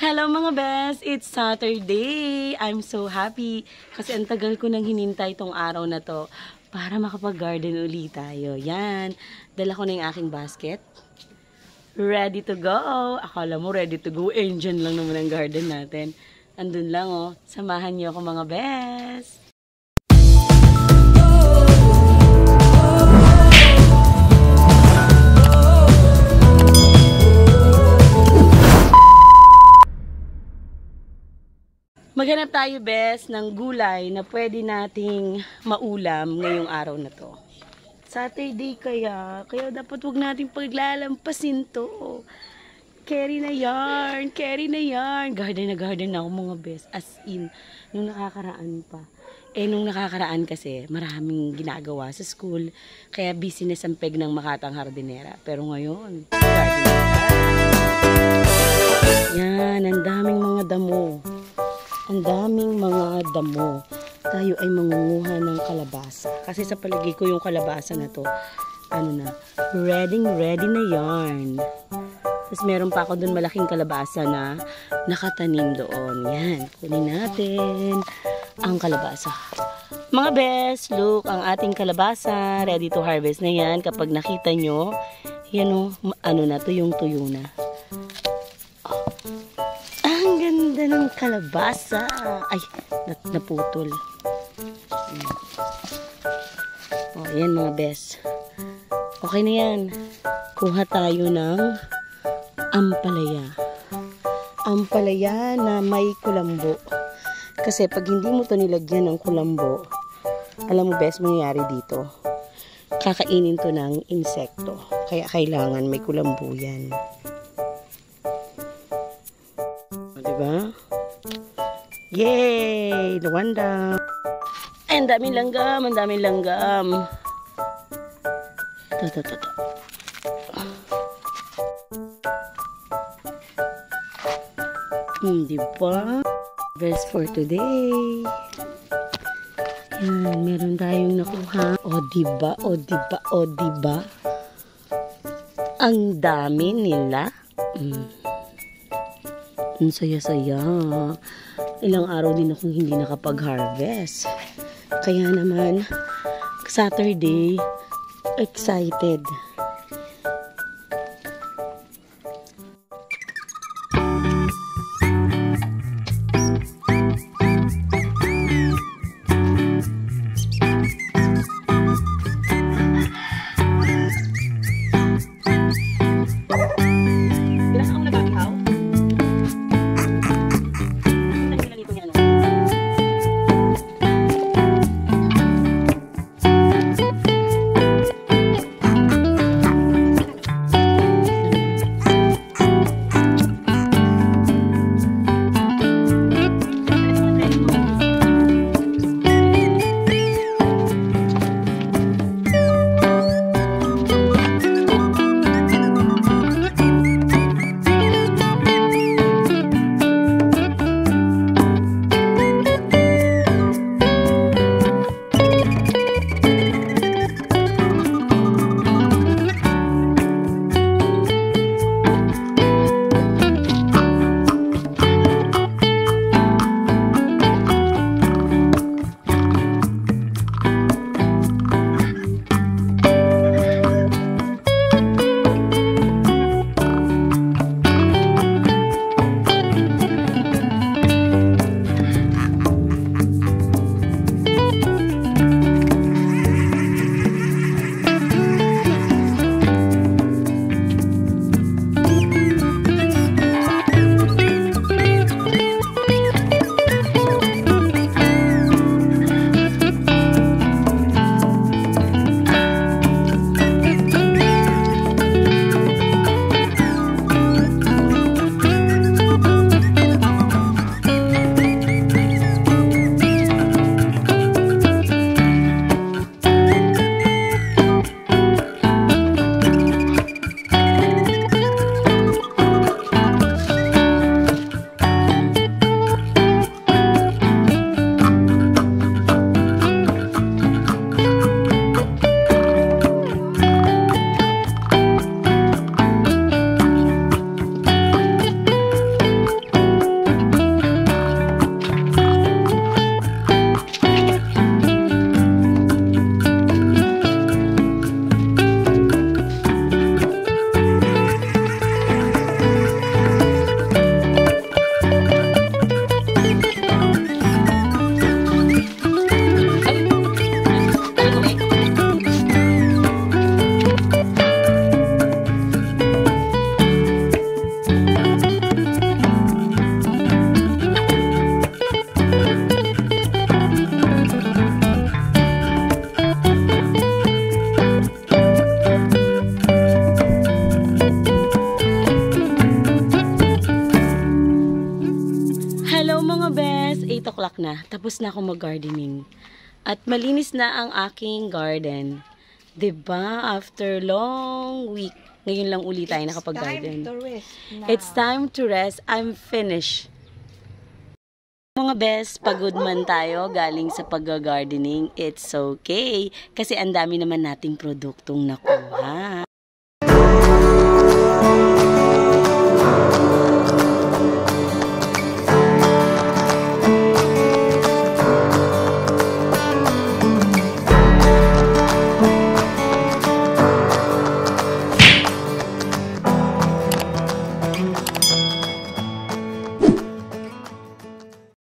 Hello mga best! It's Saturday! I'm so happy kasi ang tagal ko nang hinintay tong araw na to para makapag-garden ulit tayo. Yan, dala ko na yung aking basket. Ready to go! Akala mo ready to go, engine lang naman ang garden natin. Andun lang oh, samahan niyo ako mga best! Maghanap tayo, best, ng gulay na pwede nating maulam ngayong araw na to. Saturday kaya dapat wag nating paglalampasin to. Carry na yarn, Garden na ako mga best. As in, nung nakakaraan pa. Nung nakakaraan kasi, maraming ginagawa sa school. Kaya business ang peg ng Makatang Hardinera. Pero ngayon, garden na. Yan, ang daming mga damo. Tayo ay mangunguha ng kalabasa. Kasi sa palagi ko yung kalabasa na to, ready na yarn. Tapos meron pa ako dun malaking kalabasa na nakatanim doon. Yan, kunin natin ang kalabasa. Mga best, look, ang ating kalabasa, ready to harvest na yan. Kapag nakita nyo, yan o, yung tuyo na. Ng kalabasa. Ay, naputol. Yan mga best. Okay na yan. Kuha tayo ng ampalaya. Ampalaya na may kulambo. Kasi pag hindi mo to nilagyan ng kulambo, alam mo best, mangyayari dito. Kakainin to ng insekto. Kaya kailangan may kulambo yan. Diba? Yay! Luwanda! Ay, ang daming langgam! Ito. Diba? Best for today. Yan, meron tayong nakuha. O diba? Ang dami nila. Ang saya-saya. Ilang araw din akong hindi nakapag-harvest. Kaya naman, Saturday, excited. mga best, 8 o'clock na. Tapos na ako mag-gardening. At malinis na ang aking garden. 'Di ba? After long week, ngayon lang uli tayo nakapag-garden. It's time to rest. I'm finished. Mga best, pagod man tayo galing sa pag-gardening, it's okay. Kasi ang dami naman nating produktong nakuha.